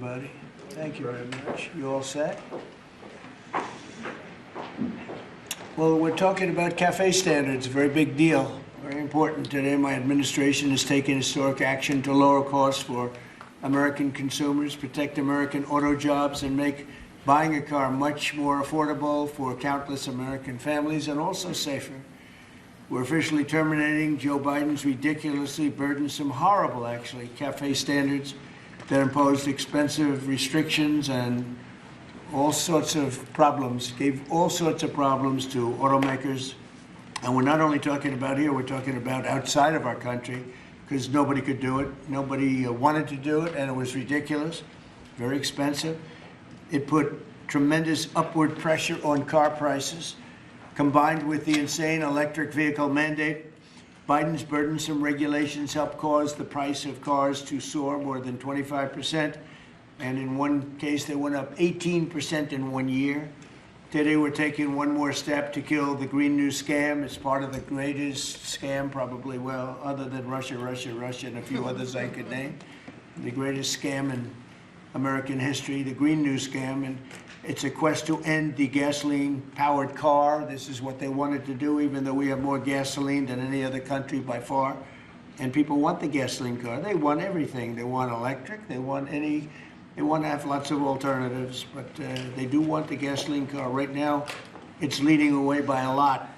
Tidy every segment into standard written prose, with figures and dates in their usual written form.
everybody. Thank you very much. You all set? Well, we're talking about cafe standards, a very big deal, very important today. My administration has taken historic action to lower costs for American consumers, protect American auto jobs, and make buying a car much more affordable for countless American families and also safer. We're officially terminating Joe Biden's ridiculously burdensome, horrible actually, cafe standards that imposed expensive restrictions and all sorts of problems, gave all sorts of problems to automakers. And we're not only talking about here, we're talking about outside of our country, because nobody could do it. Nobody wanted to do it, and it was ridiculous, very expensive. It put tremendous upward pressure on car prices. Combined with the insane electric vehicle mandate, Biden's burdensome regulations helped cause the price of cars to soar more than 25%. And in one case, they went up 18% in 1 year. Today, we're taking one more step to kill the Green New scam. It's part of the greatest scam, probably, well, other than Russia, and a few others I could name. The greatest scam in American history, the Green New scam. And it's a quest to end the gasoline-powered car. This is what they wanted to do, even though we have more gasoline than any other country by far. And people want the gasoline car. They want everything. They want electric. They want to have lots of alternatives, but they do want the gasoline car. Right now, it's leading away by a lot.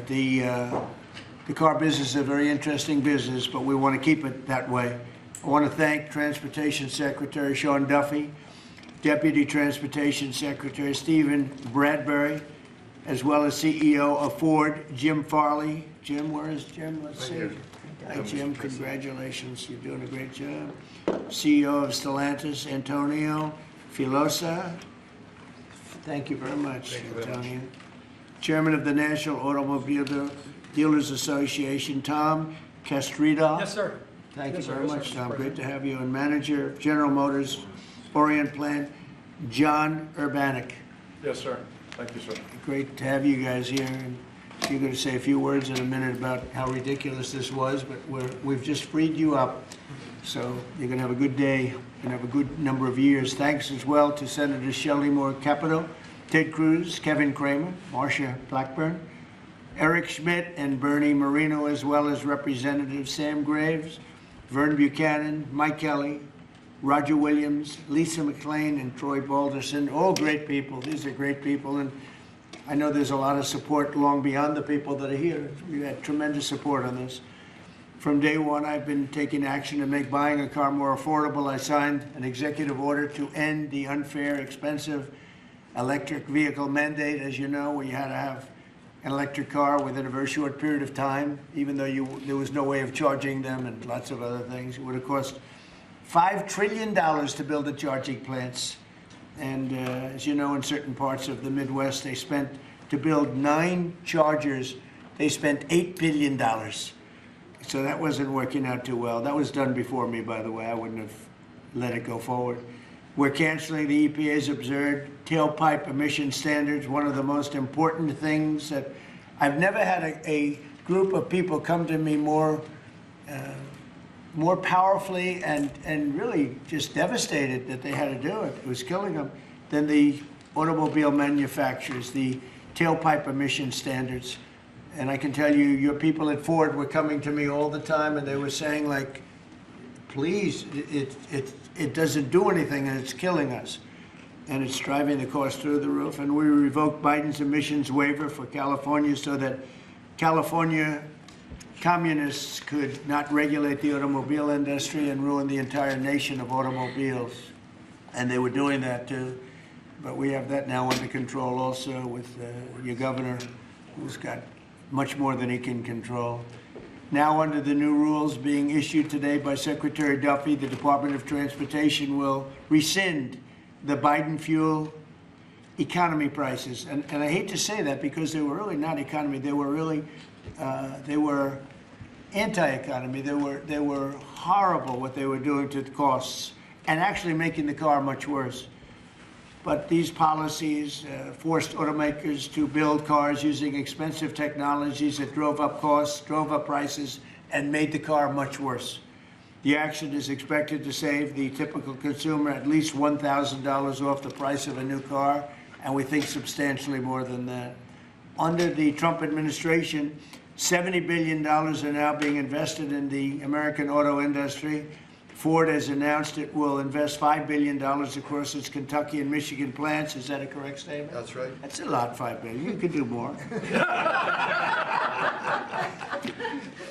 The car business is a very interesting business, but we want to keep it that way. I want to thank Transportation Secretary Sean Duffy, Deputy Transportation Secretary Stephen Bradbury, as well as CEO of Ford, Jim Farley. Jim, where is Jim? Let's see. Hi, Jim. Congratulations. You're doing a great job. CEO of Stellantis, Antonio Filosa. Thank you very much, Antonio. Chairman of the National Automobile Dealers Association, Tom Castrida. Yes, sir. Thank you very much, Tom. Great to have you. And Manager of General Motors Orient Plant, John Urbanek. Yes, sir. Thank you, sir. Great to have you guys here. And you're going to say a few words in a minute about how ridiculous this was, but we've just freed you up. So you're going to have a good day. You're going to have a good number of years. Thanks as well to Senators Shelley Moore Capito, Ted Cruz, Kevin Cramer, Marsha Blackburn, Eric Schmidt, and Bernie Marino, as well as Representatives Sam Graves, Vern Buchanan, Mike Kelly, Roger Williams, Lisa McClain, and Troy Balderson. All great people. These are great people. And I know there's a lot of support long beyond the people that are here. We had tremendous support on this. From day one, I've been taking action to make buying a car more affordable. I signed an executive order to end the unfair, expensive electric vehicle mandate, as you know, where you had to have an electric car within a very short period of time, even though there was no way of charging them and lots of other things. It would have cost $5 trillion to build the charging plants. And as you know, in certain parts of the Midwest, they spent, to build 9 chargers, they spent $8 billion. So that wasn't working out too well. That was done before me, by the way. I wouldn't have let it go forward. We're canceling the EPA's absurd tailpipe emission standards, one of the most important things that I've never had a group of people come to me more powerfully and really just devastated that they had to do it. It was killing them, than the automobile manufacturers, the tailpipe emission standards. And I can tell you, your people at Ford were coming to me all the time, and they were saying, like, please, it doesn't do anything, and it's killing us. And it's driving the cost through the roof. And we revoked Biden's emissions waiver for California so that California communists could not regulate the automobile industry and ruin the entire nation of automobiles. And they were doing that too. But we have that now under control also with your governor, who's got much more than he can control. Now, under the new rules being issued today by Secretary Duffy, the Department of Transportation will rescind the Biden fuel economy prices. And I hate to say that because they were really not economy. They were really, they were anti-economy. They were horrible what they were doing to the costs and actually making the car much worse. But these policies forced automakers to build cars using expensive technologies that drove up costs, drove up prices, and made the car much worse. The action is expected to save the typical consumer at least $1,000 off the price of a new car, and we think substantially more than that. Under the Trump administration, $70 billion are now being invested in the American auto industry. Ford has announced it will invest $5 billion across its Kentucky and Michigan plants. Is that a correct statement? That's right. That's a lot, $5 billion. You could do more.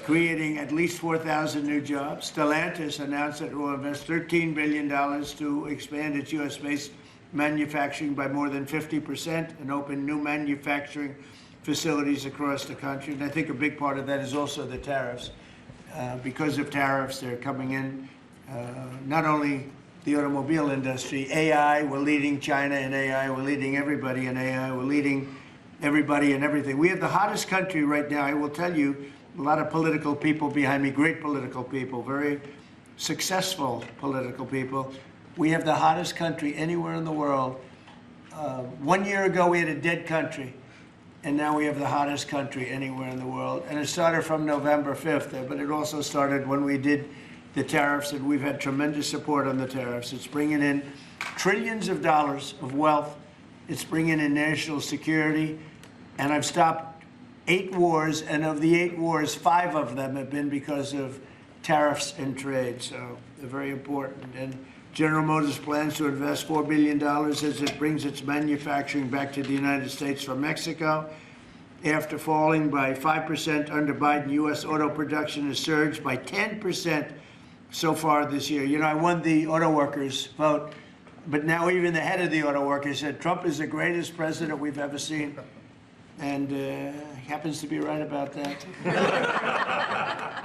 Creating at least 4,000 new jobs. Stellantis announced that it will invest $13 billion to expand its U.S.-based manufacturing by more than 50% and open new manufacturing facilities across the country. And I think a big part of that is also the tariffs. Because of tariffs, they're coming in. Not only the automobile industry, AI, we're leading China in AI, we're leading everybody in AI, we're leading everybody in everything. We have the hottest country right now. I will tell you, a lot of political people behind me, great political people, very successful political people. We have the hottest country anywhere in the world. 1 year ago, we had a dead country, and now we have the hottest country anywhere in the world. And it started from November 5th, but it also started when we did the tariffs, and we've had tremendous support on the tariffs. It's bringing in trillions of dollars of wealth. It's bringing in national security. And I've stopped 8 wars, and of the 8 wars, 5 of them have been because of tariffs and trade. So they're very important. And General Motors plans to invest $4 billion as it brings its manufacturing back to the United States from Mexico. After falling by 5% under Biden, U.S. auto production has surged by 10% so far this year. You know, I won the auto workers vote, but now even the head of the auto workers said Trump is the greatest president we've ever seen. And he happens to be right about that.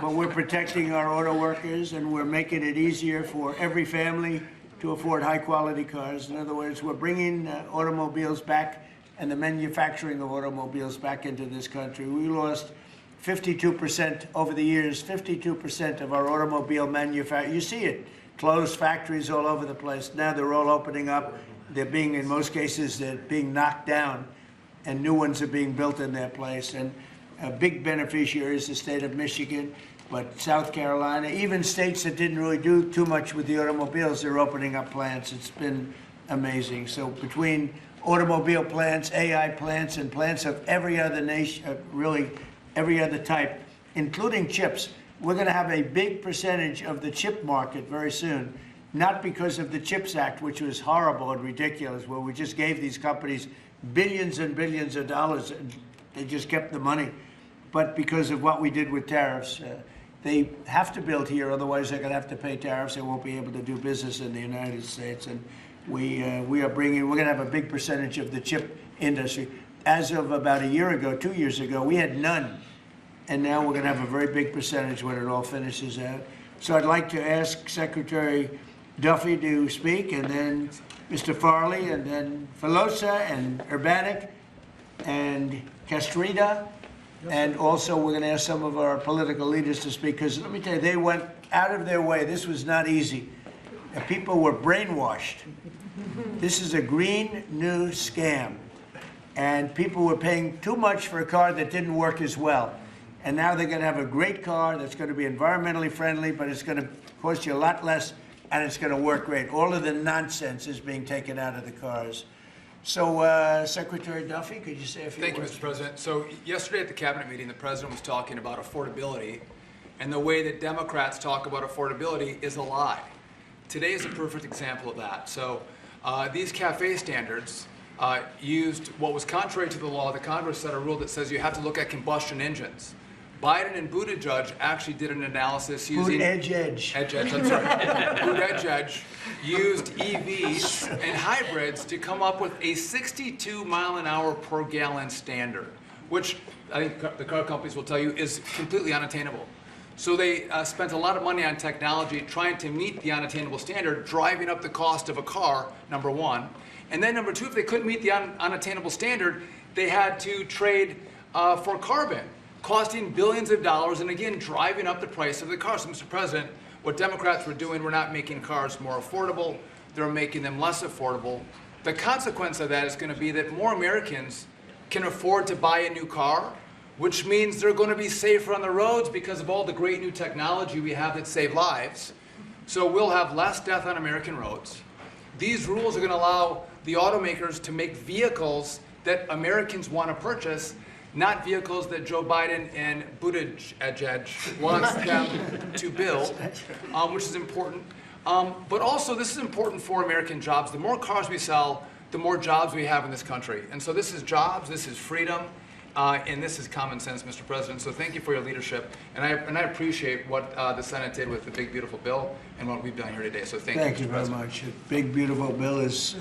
But we're protecting our auto workers, and we're making it easier for every family to afford high-quality cars. In other words, we're bringing automobiles back and the manufacturing of automobiles back into this country. We lost 52% over the years, 52% of our automobile manufacturing. You see it, closed factories all over the place. Now they're all opening up. They're being, in most cases, they're being knocked down, and new ones are being built in their place. And a big beneficiary is the state of Michigan, but South Carolina, even states that didn't really do too much with the automobiles, they're opening up plants. It's been amazing. So between automobile plants, AI plants, and plants of every other nation, really every other type, including chips, we're going to have a big percentage of the chip market very soon, not because of the CHIPS Act, which was horrible and ridiculous, where we just gave these companies billions and billions of dollars, and they just kept the money, but because of what we did with tariffs. They have to build here, otherwise they're going to have to pay tariffs. They won't be able to do business in the United States. And we're going to have a big percentage of the chip industry. As of about a year ago, 2 years ago, we had none. And now we're going to have a very big percentage when it all finishes out. So I'd like to ask Secretary Duffy to speak, and then Mr. Farley, and then Filosa, and Urbanik, and Castrita. And also we're going to ask some of our political leaders to speak, because let me tell you, they went out of their way. This was not easy. And people were brainwashed. This is a green new scam. And people were paying too much for a car that didn't work as well. And now they're going to have a great car that's going to be environmentally friendly, but it's going to cost you a lot less, and it's going to work great. All of the nonsense is being taken out of the cars. So, Secretary Duffy, could you say a few words? Thank you, Mr. President. So yesterday at the cabinet meeting, the president was talking about affordability, and the way that Democrats talk about affordability is a lie. Today is a perfect example of that. So these CAFE standards used what was contrary to the law. The Congress set a rule that says you have to look at combustion engines. Biden and Buttigieg actually did an analysis using... Buttigieg. I'm sorry. Buttigieg used EVs and hybrids to come up with a 62 mile an hour per gallon standard, which I think the car companies will tell you is completely unattainable. So they spent a lot of money on technology trying to meet the unattainable standard, driving up the cost of a car, number one. And then number two, if they couldn't meet the unattainable standard, they had to trade for carbon, costing billions of dollars, and again, driving up the price of the car. So, Mr. President, what Democrats were doing were not making cars more affordable, they're making them less affordable. The consequence of that is going to be that more Americans can afford to buy a new car, which means they're going to be safer on the roads because of all the great new technology we have that save lives. So we'll have less death on American roads. These rules are going to allow the automakers to make vehicles that Americans want to purchase, not vehicles that Joe Biden and Buttigieg wants them to build, which is important. But also, this is important for American jobs. The more cars we sell, the more jobs we have in this country. And so this is jobs, this is freedom, and this is common sense, Mr. President. So thank you for your leadership. And I appreciate what the Senate did with the big, beautiful bill and what we've done here today. So thank you, Thank you Mr. very President. much. A big, beautiful bill is,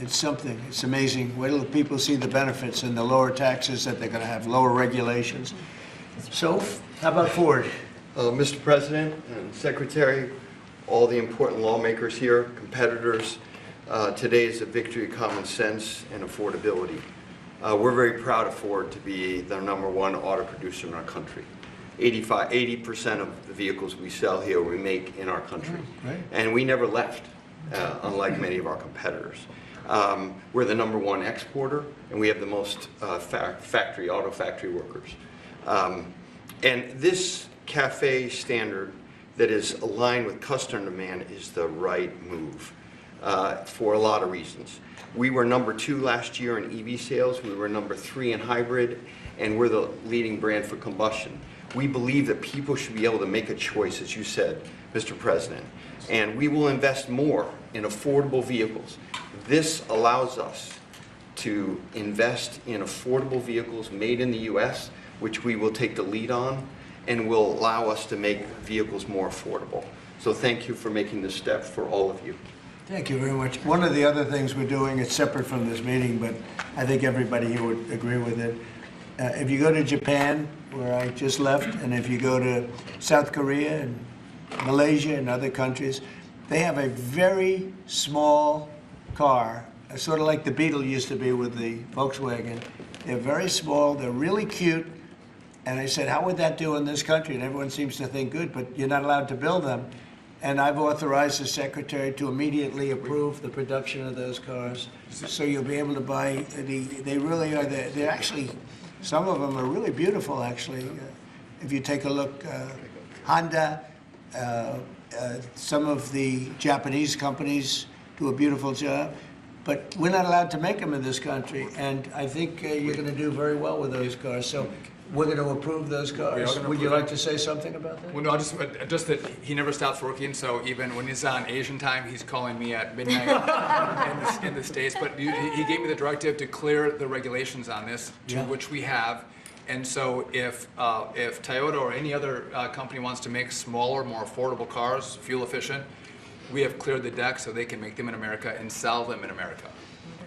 it's something. It's amazing. Wait till people see the benefits and the lower taxes that they're going to have, lower regulations. So, how about Ford? Mr. President and Secretary, all the important lawmakers here, competitors, today is a victory of common sense and affordability. We're very proud of Ford to be the #1 auto producer in our country. 80% of the vehicles we sell here we make in our country. Right. And we never left, unlike many of our competitors. We're the #1 exporter, and we have the most auto factory workers. And this CAFE standard that is aligned with customer demand is the right move for a lot of reasons. We were #2 last year in EV sales, we were #3 in hybrid, and we're the leading brand for combustion. We believe that people should be able to make a choice, as you said, Mr. President, and we will invest more in affordable vehicles. This allows us to invest in affordable vehicles made in the U.S., which we will take the lead on, and will allow us to make vehicles more affordable. So thank you for making this step for all of you. Thank you very much. One of the other things we're doing, it's separate from this meeting, but I think everybody here would agree with it. If you go to Japan, where I just left, and if you go to South Korea and Malaysia and other countries, they have a very small car, sort of like the Beetle used to be with the Volkswagen. They're very small, they're really cute, and I said, how would that do in this country? And everyone seems to think good, but you're not allowed to build them. And I've authorized the Secretary to immediately approve the production of those cars. So you'll be able to buy, they really are, they're actually, some of them are really beautiful, actually. If you take a look, Honda, some of the Japanese companies do a beautiful job. But we're not allowed to make them in this country. And I think you're going to do very well with those cars. So we're going to approve those cars. Would you like to say something about that? Well, no, just that he never stops working, so even when he's on Asian time, he's calling me at midnight in the States. But he gave me the directive to clear the regulations on this, which we have. And so if Toyota or any other company wants to make smaller, more affordable cars, fuel efficient, we have cleared the deck so they can make them in America and sell them in America.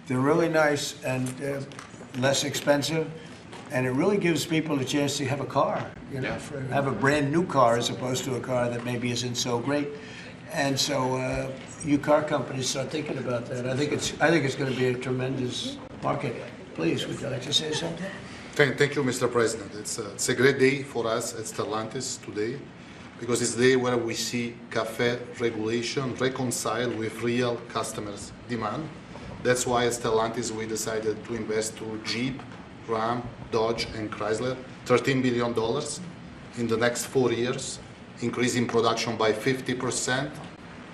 They're really nice and less expensive. And it really gives people a chance to have a car, you know, have a brand new car as opposed to a car that maybe isn't so great. And so you car companies start thinking about that. I think it's going to be a tremendous market. Please, would you like to say something? Thank you, Mr. President. It's a great day for us at Stellantis today, because it's the day where we see CAFE regulation reconciled with real customers' demand. That's why at Stellantis we decided to invest to Jeep, Ram, Dodge, and Chrysler $13 billion in the next 4 years, increasing production by 50%,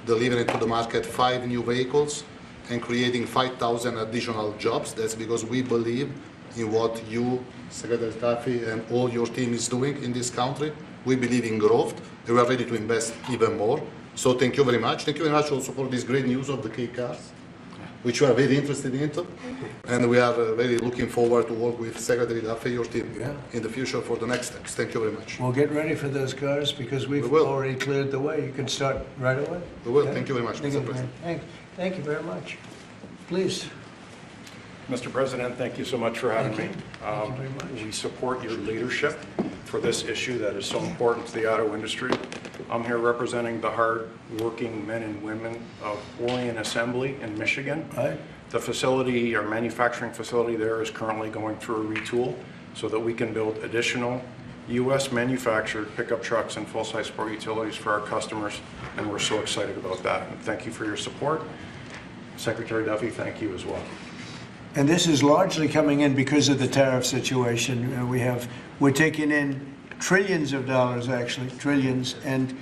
delivering to the market 5 new vehicles, and creating 5,000 additional jobs. That's because we believe in what you, Secretary Duffy, and all your team is doing in this country. We believe in growth, and we are ready to invest even more. So thank you very much. Thank you very much also for this great news of the K cars, which we are very interested in, and we are very looking forward to work with Secretary Duffy, your team, in the future for the next steps. Thank you very much. Well, get ready for those cars because we've already cleared the way. You can start right away. We will. Thank you very much, Mr. President. Thank you very much. Please. Mr. President, thank you so much for having me. Thank you very much. We support your leadership for this issue that is so important to the auto industry. I'm here representing the hard-working men and women of Orion Assembly in Michigan. Right. The facility, our manufacturing facility there, is currently going through a retool so that we can build additional U.S. manufactured pickup trucks and full-size sport utilities for our customers, and we're so excited about that. And thank you for your support. Secretary Duffy, thank you as well. And this is largely coming in because of the tariff situation. We're taking in trillions of dollars, actually, trillions, and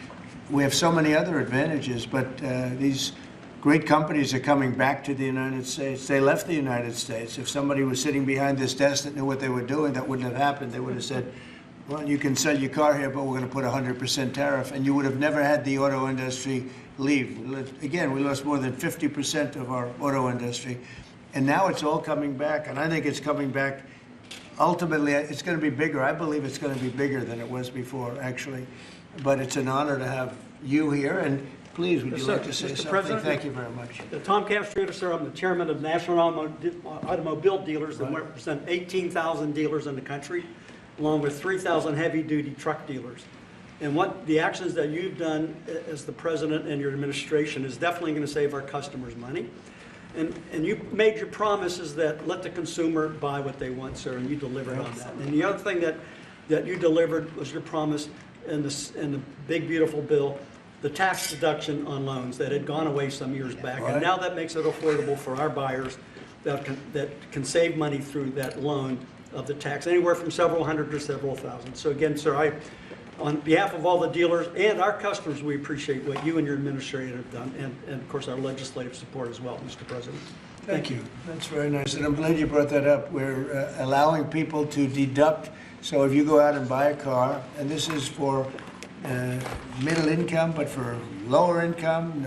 we have so many other advantages, but these great companies are coming back to the United States. They left the United States. If somebody was sitting behind this desk that knew what they were doing, that wouldn't have happened. They would have said, well, you can sell your car here, but we're going to put a 100% tariff, and you would have never had the auto industry leave. Again, we lost more than 50% of our auto industry, and now it's all coming back, and I think it's coming back. Ultimately, it's going to be bigger. I believe it's going to be bigger than it was before, actually. But it's an honor to have you here, and please, would you like to say something? President, Thank you very much. Tom Castrator, sir. I'm the chairman of National Automobile Dealers that represent 18,000 dealers in the country, along with 3,000 heavy-duty truck dealers. And what the actions that you've done as the president and your administration is definitely going to save our customers money. And you made your promises that let the consumer buy what they want, sir, and you delivered on that. And the other thing that you delivered was your promise in the big, beautiful bill, the tax deduction on loans that had gone away some years back. Right. And now that makes it affordable for our buyers that can save money through that loan of the tax, anywhere from several hundred to several thousand. So again, sir, on behalf of all the dealers and our customers, we appreciate what you and your administration have done, and of course our legislative support as well, Mr. President. Thank you. That's very nice, and I'm glad you brought that up. We're allowing people to deduct. So if you go out and buy a car, and this is for middle income, but for lower income,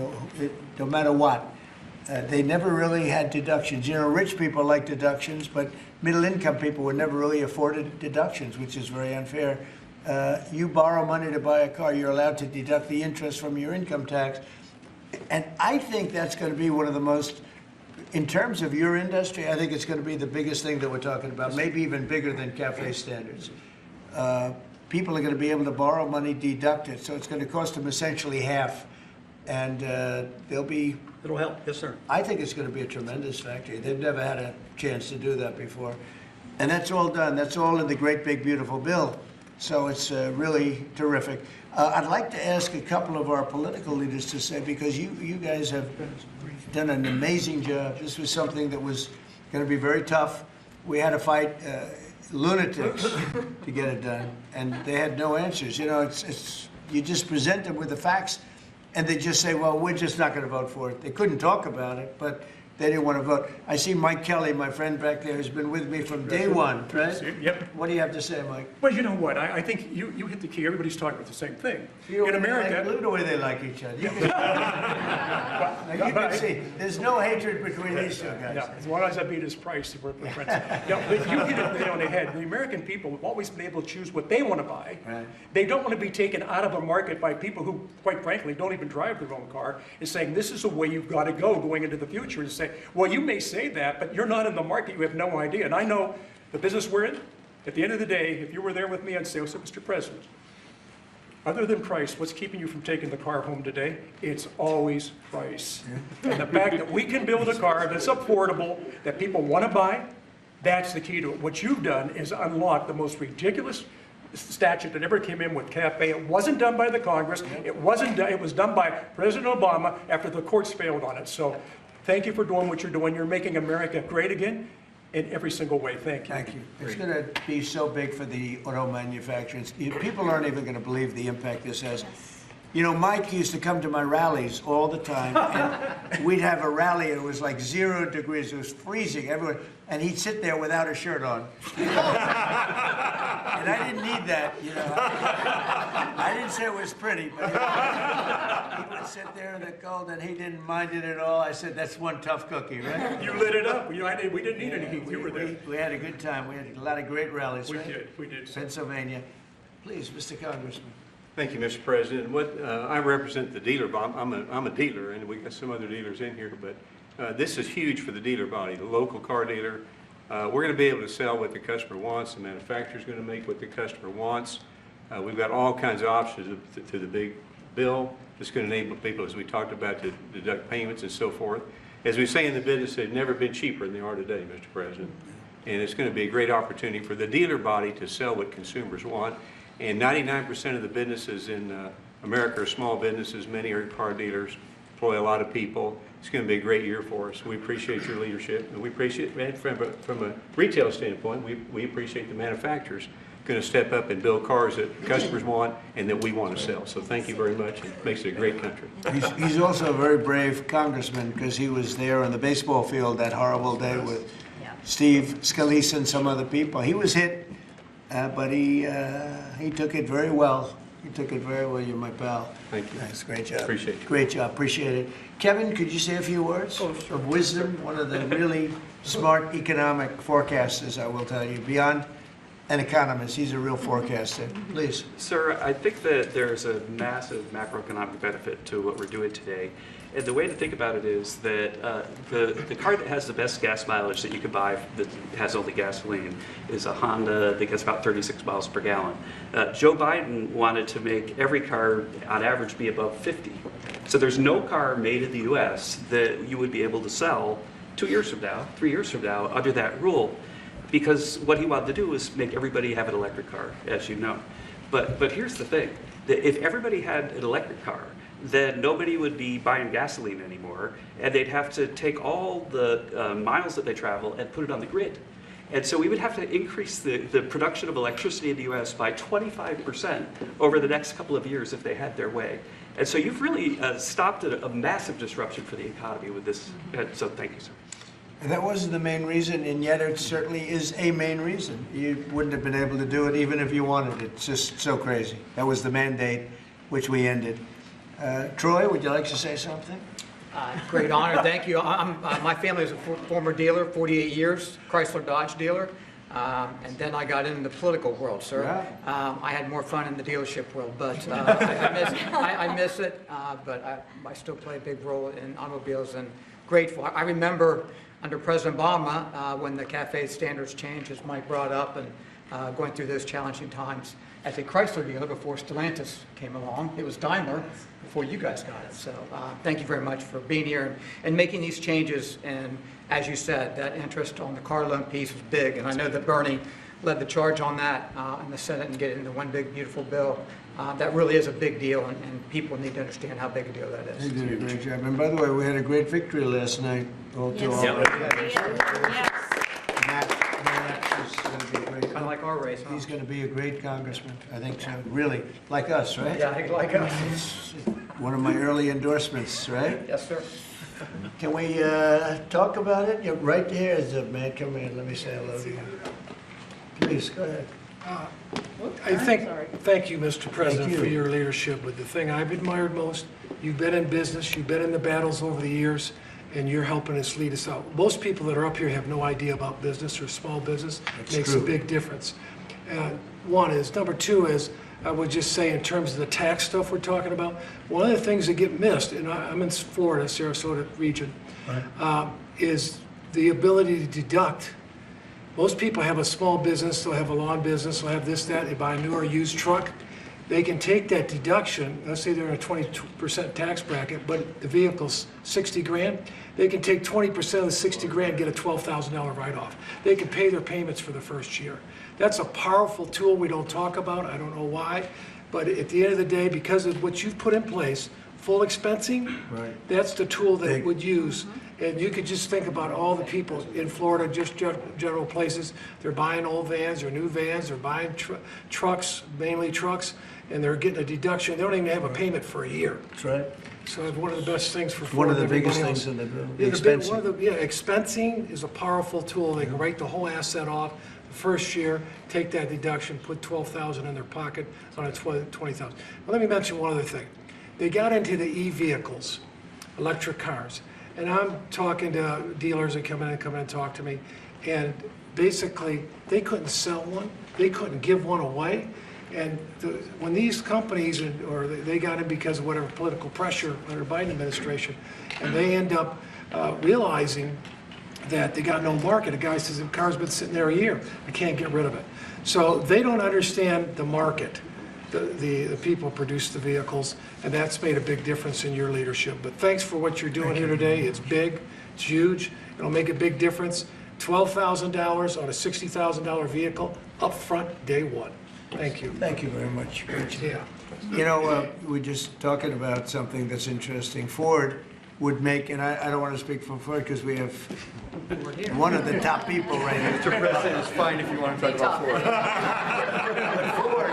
no matter what, they never really had deductions. You know, rich people like deductions, but middle income people were never really afforded deductions, which is very unfair. You borrow money to buy a car, you're allowed to deduct the interest from your income tax. And I think that's going to be one of the most, in terms of your industry, I think it's going to be the biggest thing that we're talking about, maybe even bigger than cafe standards. People are going to be able to borrow money, deduct it, so it's going to cost them essentially half. And they'll be... It'll help, yes, sir. I think it's going to be a tremendous factory. They've never had a chance to do that before. And that's all done. That's all in the great, big, beautiful bill. So it's really terrific. I'd like to ask a couple of our political leaders to say, because you guys have done an amazing job. This was something that was going to be very tough. We had to fight lunatics to get it done, and they had no answers. You know, you just present them with the facts, and they just say, well, we're just not going to vote for it. They couldn't talk about it, but they didn't want to vote. I see Mike Kelly, my friend back there, who's been with me from day one, right? Yep. What do you have to say, Mike? Well, you know what? I think you hit the key. Everybody's talking about the same thing. In America, look at the way they like each other. You can see, there's no hatred between these two guys. Yeah, as long as I beat his price, we're friends. Yeah, but you hit it on the head. The American people have always been able to choose what they want to buy. Right. They don't want to be taken out of a market by people who, quite frankly, don't even drive their own car, and saying this is the way you've got to go going into the future. And say, well, you may say that, but you're not in the market. You have no idea. And I know the business we're in. At the end of the day, if you were there with me, I'd say, oh, so Mr. President, other than price, what's keeping you from taking the car home today? It's always price. Yeah. And the fact that we can build a car that's affordable, that people want to buy, that's the key to it. What you've done is unlock the most ridiculous statute that ever came in with CAFE. It wasn't done by the Congress. It wasn't done. It was done by President Obama after the courts failed on it. So thank you for doing what you're doing. You're making America great again in every single way. Thank you. Thank you. It's going to be so big for the auto manufacturers. People aren't even going to believe the impact this has. You know, Mike used to come to my rallies all the time, and we'd have a rally, and it was like 0 degrees. It was freezing, everyone, and he'd sit there without a shirt on. And I didn't need that, you know. I didn't say it was pretty, but he would sit there in the cold, and he didn't mind it at all. I said, that's one tough cookie, right? You lit it up. We didn't need any heat. You were there. We had a good time. We had a lot of great rallies, right? We did. Pennsylvania. Please, Mr. Congressman. Thank you, Mr. President. I represent the dealer body. I'm a dealer, and we got some other dealers in here, but this is huge for the dealer body, the local car dealer. We're going to be able to sell what the customer wants. The manufacturer's going to make what the customer wants. We've got all kinds of options to the big bill. It's going to enable people, as we talked about, to deduct payments and so forth. As we say in the business, they've never been cheaper than they are today, Mr. President. And it's going to be a great opportunity for the dealer body to sell what consumers want. And 99% of the businesses in America are small businesses. Many are car dealers, employ a lot of people. It's going to be a great year for us. We appreciate your leadership, and we appreciate, man, from a retail standpoint, we appreciate the manufacturers going to step up and build cars that customers want and that we want to sell. So thank you very much. It makes it a great country. He's also a very brave congressman because he was there on the baseball field that horrible day with Steve Scalise and some other people. He was hit, but he took it very well. He took it very well. You're my pal. Thank you. Thanks. Great job. Appreciate you. Great job. Appreciate it. Kevin, could you say a few words of wisdom? One of the really smart economic forecasters, I will tell you, beyond an economist. He's a real forecaster. Please. Sir, I think that there's a massive macroeconomic benefit to what we're doing today. And the way to think about it is that the car that has the best gas mileage that you could buy that has only gasoline is a Honda that gets about 36 miles per gallon. Joe Biden wanted to make every car on average be above 50. So there's no car made in the US that you would be able to sell 2 years from now, 3 years from now under that rule. Because what he wanted to do was make everybody have an electric car, as you know. But here's the thing, that if everybody had an electric car, then nobody would be buying gasoline anymore, and they'd have to take all the miles that they travel and put it on the grid. And so we would have to increase the production of electricity in the US by 25% over the next couple of years if they had their way. And so you've really stopped a massive disruption for the economy with this. So thank you, sir. That wasn't the main reason, and yet it certainly is a main reason. You wouldn't have been able to do it even if you wanted it. It's just so crazy. That was the mandate, which we ended. Troy, would you like to say something? Great honor, thank you. My family is a former dealer, 48 years, Chrysler Dodge dealer. And then I got into the political world, sir. Yeah. I had more fun in the dealership world, but I miss it, but I still play a big role in automobiles and grateful. I remember under President Obama, when the CAFE standards changed, as Mike brought up, and going through those challenging times as a Chrysler dealer before Stellantis came along. It was Daimler before you guys got it. So thank you very much for being here and making these changes. And as you said, that interest on the car loan piece was big. And I know that Bernie led the charge on that in the Senate and get it into one big, beautiful bill. That really is a big deal, and people need to understand how big a deal that is. They did a great job. And by the way, we had a great victory last night. Kind of like our race, huh? He's going to be a great congressman. I think so. Really, like us, right? Yeah, I think like us. One of my early endorsements, right? Yes, sir. Can we talk about it? You're right there is a man. Come in. Let me say hello to you. Please, go ahead. Thank you, Mr. President, Thank you. for your leadership. But the thing I've admired most, you've been in business, you've been in the battles over the years, and you're helping us lead us out. Most people that are up here have no idea about business or small business. That's Makes true. a big difference. One is. Number two is, I would just say in terms of the tax stuff we're talking about, one of the things that get missed, and I'm in Florida, Sarasota region, is the ability to deduct. Most people have a small business, they'll have a lawn business, they'll have this, that, they buy a new or used truck. They can take that deduction, let's say they're in a 20% tax bracket, but the vehicle's 60 grand, they can take 20% of the 60 grand, get a $12,000 write-off. They can pay their payments for the first year. That's a powerful tool we don't talk about, I don't know why, but at the end of the day, because of what you've put in place, full expensing, Right. that's the tool that would use. And you could just think about all the people in Florida, just general places, they're buying old vans or new vans, they're buying trucks, mainly trucks, and they're getting a deduction. They don't even have a payment for a year. That's right. So it's one of the best things for One Florida. of the and everybody biggest else. things in the bill. Yeah, Expensing. expensing is a powerful tool. They can write the whole asset off the first year, take that deduction, put $12,000 in their pocket on a $20,000. Well, let me mention one other thing. They got into the e-vehicles, electric cars. And I'm talking to dealers that come in and talk to me, and basically they couldn't sell one, they couldn't give one away. And when these companies, or they got in because of whatever political pressure under Biden administration, and they end up realizing that they got no market. A guy says, the car's been sitting there a year, I can't get rid of it. So they don't understand the market. The people produce the vehicles, and that's made a big difference in your leadership. But thanks for what you're doing here today. It's big, it's huge, it'll make a big difference. $12,000 on a $60,000 vehicle, up front, day one. Thank you. Thank you very much. Great job. Yeah. You know, we're just talking about something that's interesting. Ford would make, and I don't want to speak for Ford because we have one of the top people right here. Mr. President, it's fine if you want to talk about Ford.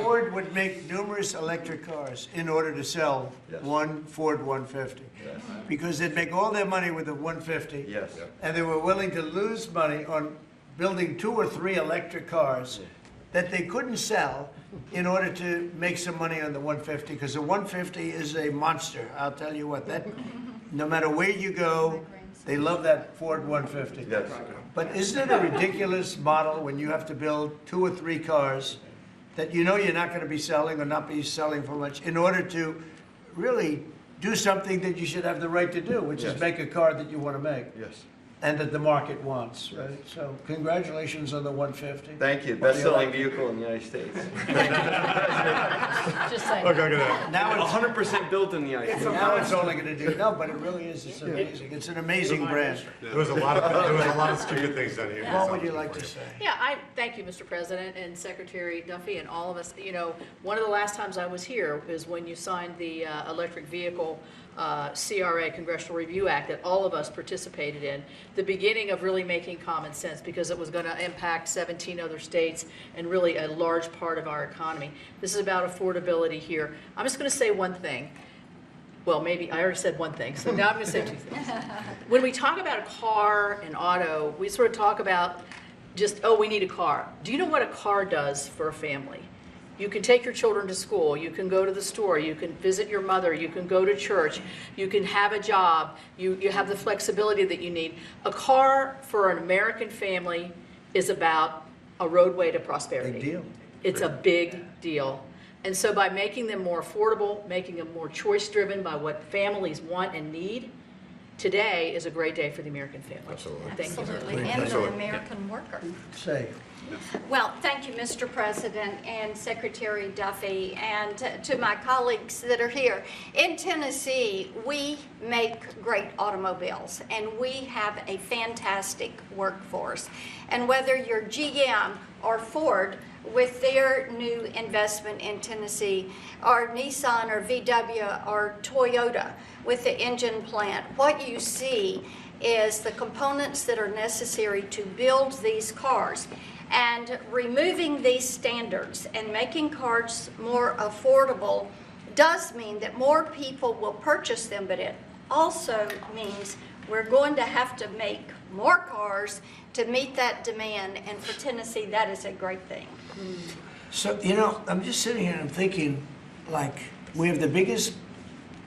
Ford would make numerous electric cars in order to sell one Ford 150. Yes. Because they'd make all their money with the 150. Yes. And they were willing to lose money on building 2 or 3 electric cars that they couldn't sell in order to make some money on the 150, because the 150 is a monster. I'll tell you what, that, no matter where you go, they love that Ford 150. Yes. But isn't it a ridiculous model when you have to build 2 or 3 cars that you know you're not going to be selling or not be selling for much in order to really do something that you should have the right to do, which is Yes. make a car that you want to make Yes. and that the market wants, right? So congratulations on the 150. Thank you. Best-selling vehicle in the United States. Just saying. Now it's 100% built in the United States. Now it's only going to do, no, but it really is, it's amazing. It's an amazing brand. There was a lot of stupid things done here. What would you like to say? Yeah, I thank you, Mr. President and Secretary Duffy and all of us. You know, one of the last times I was here is when you signed the electric vehicle CRA, Congressional Review Act, that all of us participated in, the beginning of really making common sense, because it was going to impact 17 other states and really a large part of our economy. This is about affordability here. I'm just going to say one thing. Well, maybe, I already said one thing, so now I'm going to say 2 things. When we talk about a car and auto, we sort of talk about just, oh, we need a car. Do you know what a car does for a family? You can take your children to school, you can go to the store, you can visit your mother, you can go to church, you can have a job, you have the flexibility that you need. A car for an American family is about a roadway to prosperity. Big deal. It's a big deal. And so by making them more affordable, making them more choice-driven by what families want and need, today is a great day for the American family. Absolutely. Thank you. Absolutely, and the American worker. Say. Well, thank you, Mr. President and Secretary Duffy, and to my colleagues that are here. In Tennessee, we make great automobiles, and we have a fantastic workforce. And whether you're GM or Ford, with their new investment in Tennessee, or Nissan or VW or Toyota with the engine plant, what you see is the components that are necessary to build these cars. And removing these standards and making cars more affordable does mean that more people will purchase them, but it also means we're going to have to make more cars to meet that demand, and for Tennessee, that is a great thing. So, you know, I'm just sitting here and I'm thinking, like, we have the biggest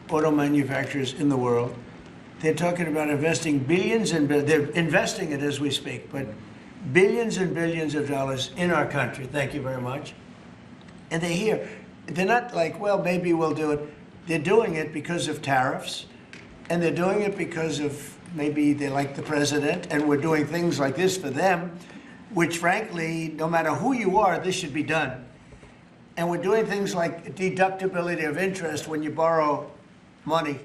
auto manufacturers in the world. They're talking about investing billions and they're investing it as we speak, but billions and billions of dollars in our country. Thank you very much. And they're here. They're not like, well, maybe we'll do it. They're doing it because of tariffs, and they're doing it because of maybe they like the president, and we're doing things like this for them, which frankly, no matter who you are, this should be done. And we're doing things like deductibility of interest. When you borrow money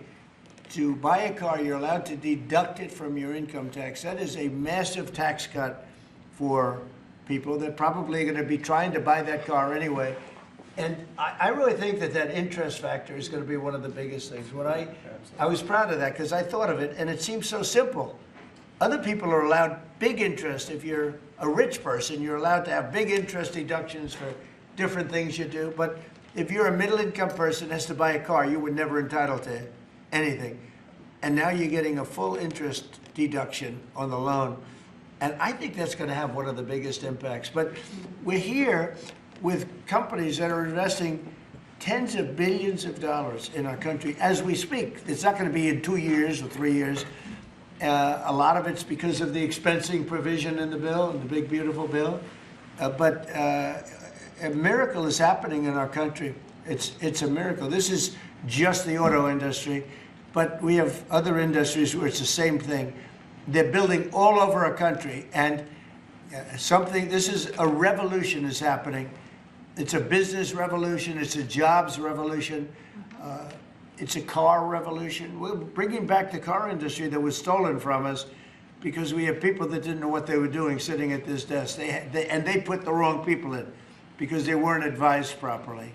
to buy a car, you're allowed to deduct it from your income tax. That is a massive tax cut for people. They're probably going to be trying to buy that car anyway. And I really think that that interest factor is going to be one of the biggest things. When I was proud of that because I thought of it, and it seems so simple. Other people are allowed big interest. If you're a rich person, you're allowed to have big interest deductions for different things you do. But if you're a middle-income person that has to buy a car, you were never entitled to anything. And now you're getting a full interest deduction on the loan. And I think that's going to have one of the biggest impacts. But we're here with companies that are investing tens of billions of dollars in our country as we speak. It's not going to be in 2 years or 3 years. A lot of it's because of the expensing provision in the bill, in the big, beautiful bill. But a miracle is happening in our country. It's a miracle. This is just the auto industry, but we have other industries where it's the same thing. They're building all over our country, and this is a revolution is happening. It's a business revolution. It's a jobs revolution. It's a car revolution. We're bringing back the car industry that was stolen from us because we have people that didn't know what they were doing sitting at this desk. And they put the wrong people in because they weren't advised properly.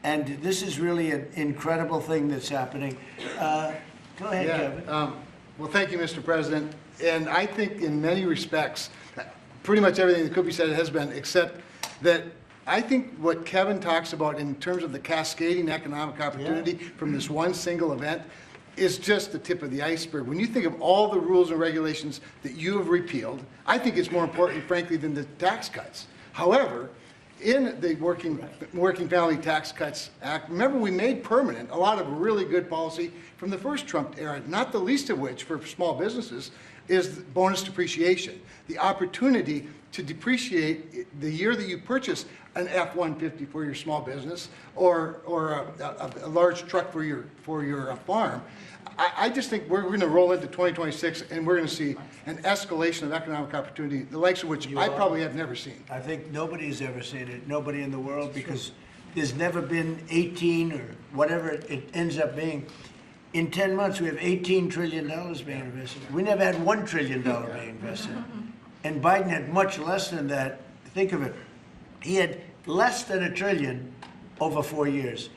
And this is really an incredible thing that's happening. Go ahead, Kevin. Well, thank you, Mr. President. And I think in many respects, pretty much everything that could be said has been, except that I think what Kevin talks about in terms of the cascading economic opportunity from this one single event is just the tip of the iceberg. When you think of all the rules and regulations that you have repealed, I think it's more important, frankly, than the tax cuts. However, in the Working Family Tax Cuts Act, remember we made permanent a lot of really good policy from the first Trump era, not the least of which for small businesses is bonus depreciation. The opportunity to depreciate the year that you purchase an F-150 for your small business or a large truck for your farm. I just think we're going to roll into 2026 and we're going to see an escalation of economic opportunity, the likes of which I probably have never seen. I think nobody's ever seen it, nobody in the world, because there's never been 18 or whatever it ends up being. In 10 months, we have $18 trillion being invested. We never had $1 trillion being invested. And Biden had much less than that. Think of it. He had less than $1 trillion over 4 years.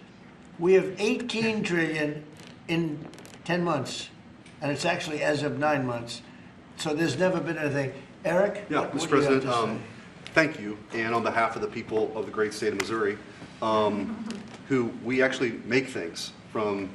We have $18 trillion in 10 months, and it's actually as of 9 months. So there's never been anything. Eric? Yeah, what Mr. do you President, have to say? thank you. And on behalf of the people of the great state of Missouri, who we actually make things from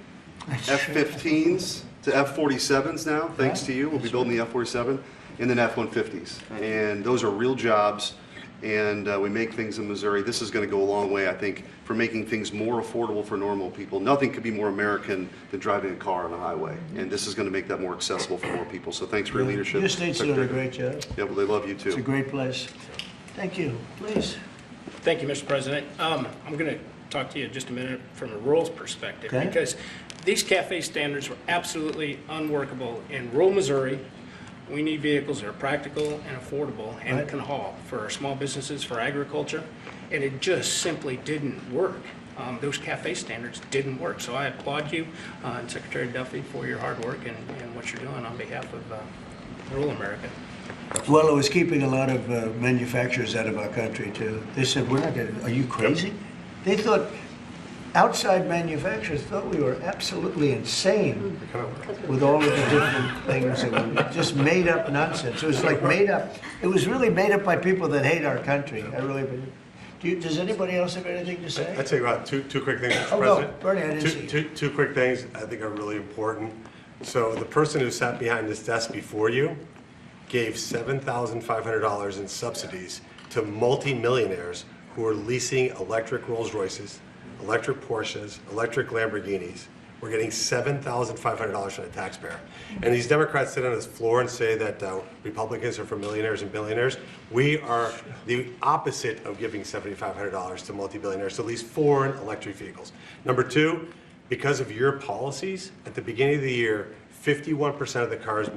F-15s to F-47s now, thanks to you. We'll be building the F-47 and then F-150s. And those are real jobs, and we make things in Missouri. This is going to go a long way, I think, for making things more affordable for normal people. Nothing could be more American than driving a car on a highway, and this is going to make that more accessible for more people. So thanks for your leadership. Your state's doing a great job. Yeah, well, they love you too. It's a great place. Thank you. Please. Thank you, Mr. President. I'm going to talk to you just a minute from a rural perspective, Okay. because these CAFE standards were absolutely unworkable in rural Missouri. We need vehicles that are practical and affordable and can haul for our small businesses, for agriculture, and it just simply didn't work. Those CAFE standards didn't work. So I applaud you and Secretary Duffy for your hard work and what you're doing on behalf of rural America. Well, it was keeping a lot of manufacturers out of our country, too. They said, we're not going to, are you crazy? They thought, outside manufacturers thought we were absolutely insane with all of the different things. It was just made up nonsense. It was like made up. It was really made up by people that hate our country. I really believe. Does anybody else have anything to say? I'd say about two quick things, Mr. Oh, President. go. Bernie, I didn't see you. Two quick things I think are really important. So the person who sat behind this desk before you gave $7,500 in subsidies to multimillionaires who are leasing electric Rolls Royces, electric Porsches, electric Lamborghinis. We're getting $7,500 from the taxpayer. And these Democrats sit on this floor and say that Republicans are for millionaires and billionaires. We are the opposite of giving $7,500 to multi-billionaires to lease foreign electric vehicles. Number two, because of your policies, at the beginning of the year, 51% of the cars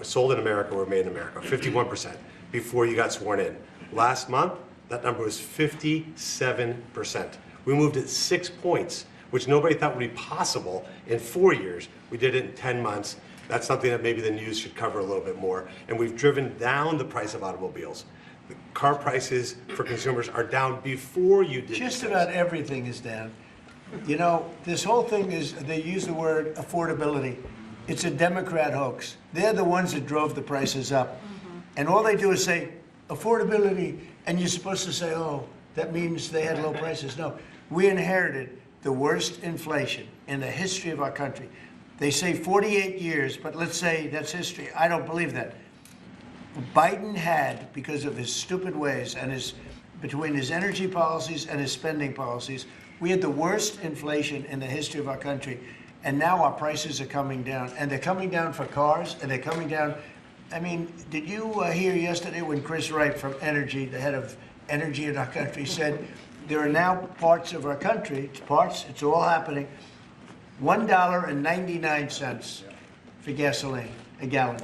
sold in America were made in America, 51%, before you got sworn in. Last month, that number was 57%. We moved it 6 points, which nobody thought would be possible in 4 years. We did it in 10 months. That's something that maybe the news should cover a little bit more. And we've driven down the price of automobiles. The car prices for consumers are down before you did. Just about everything is down. You know, this whole thing is, they use the word affordability. It's a Democrat hoax. They're the ones that drove the prices up. And all they do is say, affordability, and you're supposed to say, oh, that means they had low prices. No, we inherited the worst inflation in the history of our country. They say 48 years, but let's say that's history. I don't believe that. Biden had, because of his stupid ways and between his energy policies and his spending policies, we had the worst inflation in the history of our country. And now our prices are coming down, and they're coming down for cars, and they're coming down. I mean, did you hear yesterday when Chris Wright from Energy, the head of energy in our country, said there are now parts of our country, it's all happening, $1.99 for gasoline, a gallon.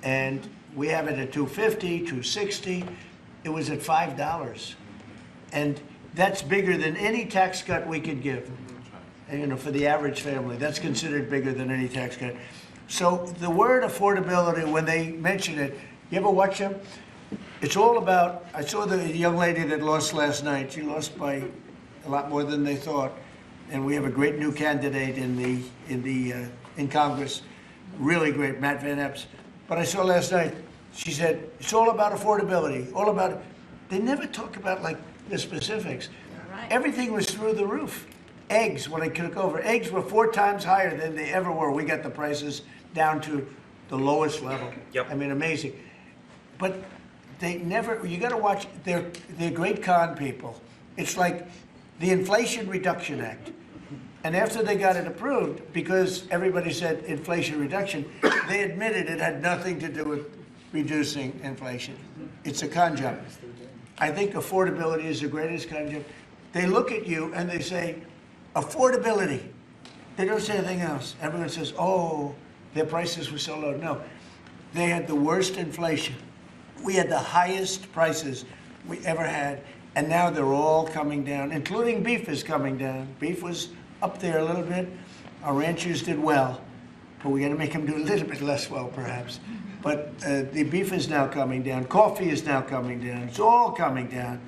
And we have it at $2.50, $2.60. It was at $5. And that's bigger than any tax cut we could give. You know, for the average family, that's considered bigger than any tax cut. So the word affordability, when they mention it, you ever watch them? It's all about, I saw the young lady that lost last night. She lost by a lot more than they thought. And we have a great new candidate in Congress, really great, Matt Van Epps. But I saw last night, she said, it's all about affordability, all about, they never talk about like the specifics. Right. Everything was through the roof. Eggs, when I took over, eggs were 4 times higher than they ever were. We got the prices down to the lowest level. Yep. I mean, amazing. But they never, you gotta watch, they're great con people. It's like the Inflation Reduction Act. And after they got it approved, because everybody said inflation reduction, they admitted it had nothing to do with reducing inflation. It's a con job. I think affordability is the greatest con job. They look at you and they say, affordability. They don't say anything else. Everyone says, oh, their prices were so low. No, they had the worst inflation. We had the highest prices we ever had, and now they're all coming down, including beef is coming down. Beef was up there a little bit. Our ranchers did well, but we got to make them do a little bit less well, perhaps. But the beef is now coming down. Coffee is now coming down. It's all coming down,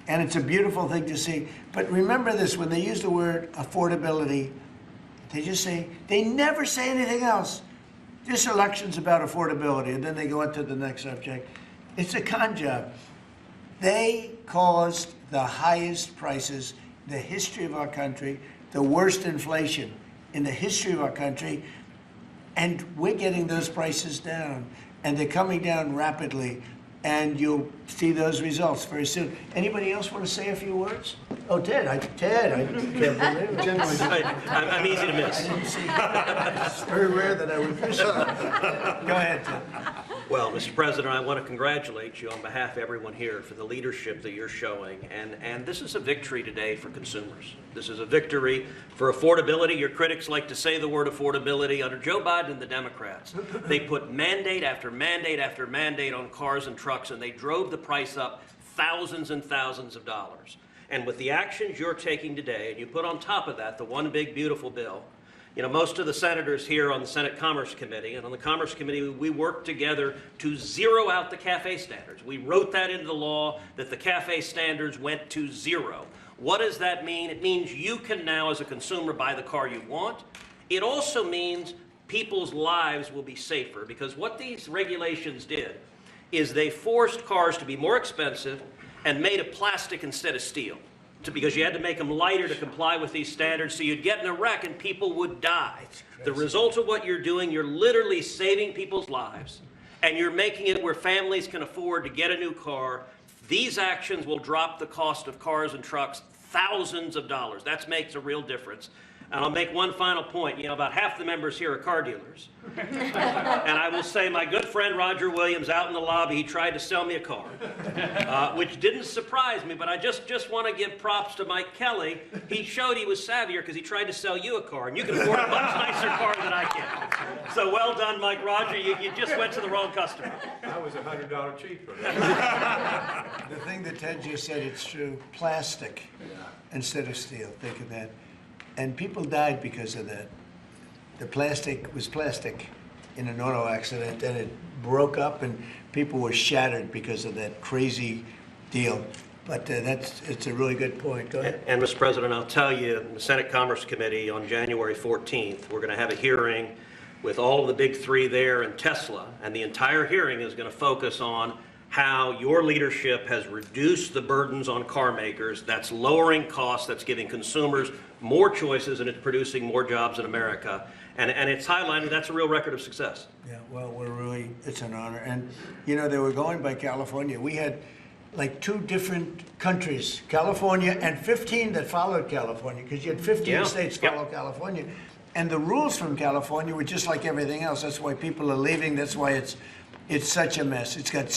and it's a beautiful thing to see. But remember this, when they use the word affordability, they just say, they never say anything else. This election's about affordability, and then they go into the next subject. It's a con job. They caused the highest prices in the history of our country, the worst inflation in the history of our country, and we're getting those prices down, and they're coming down rapidly, and you'll see those results very soon. Anybody else want to say a few words? Oh, Ted, I can't believe it. I'm easy to miss. I didn't see it. It's very rare that I would miss it. Go ahead, Ted. Well, Mr. President, I want to congratulate you on behalf of everyone here for the leadership that you're showing. And this is a victory today for consumers. This is a victory for affordability. Your critics like to say the word affordability. Under Joe Biden and the Democrats, they put mandate after mandate after mandate on cars and trucks, and they drove the price up thousands and thousands of dollars. And with the actions you're taking today, and you put on top of that the one big beautiful bill, you know, most of the senators here on the Senate Commerce Committee, and on the Commerce Committee, we worked together to zero out the CAFE standards. We wrote that into the law that the CAFE standards went to zero. What does that mean? It means you can now, as a consumer, buy the car you want. It also means people's lives will be safer, because what these regulations did is they forced cars to be more expensive and made of plastic instead of steel, because you had to make them lighter to comply with these standards, so you'd get in a wreck and people would die. The result of what you're doing, you're literally saving people's lives, and you're making it where families can afford to get a new car. These actions will drop the cost of cars and trucks thousands of dollars. That makes a real difference. And I'll make one final point. You know, about half the members here are car dealers. And I will say my good friend Roger Williams out in the lobby, he tried to sell me a car, which didn't surprise me, but I just want to give props to Mike Kelly. He showed he was savvier because he tried to sell you a car, and you can afford a much nicer car than I can. So well done, Mike. Roger, you just went to the wrong customer. That was $100 cheaper. The thing that Ted just said, it's true. Plastic instead of steel. Think of that. And people died because of that. The plastic was plastic in an auto accident, and it broke up, and people were shattered because of that crazy deal. But it's a really good point. Go ahead. And Mr. President, I'll tell you, in the Senate Commerce Committee on January 14th, we're going to have a hearing with all of the big three there and Tesla, and the entire hearing is going to focus on how your leadership has reduced the burdens on car makers. That's lowering costs, that's giving consumers more choices, and it's producing more jobs in America. And it's highlighting that's a real record of success. Yeah, well, it's an honor. And, you know, they were going by California. We had like 2 different countries, California and 15 that followed California, because you had 15 states follow California. And the rules from California were just like everything else. That's why people are leaving. That's why it's such a mess. It's got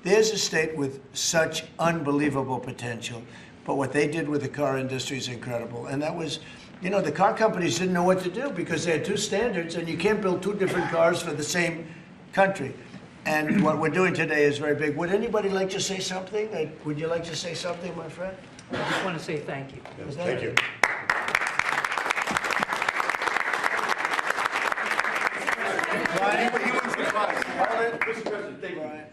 there's a state with such unbelievable potential. But what they did with the car industry is incredible. And that was, you know, the car companies didn't know what to do because they had 2 standards, and you can't build 2 different cars for the same country. And what we're doing today is very big. Would anybody like to say something? Would you like to say something, my friend? I just want to say thank you. Thank you.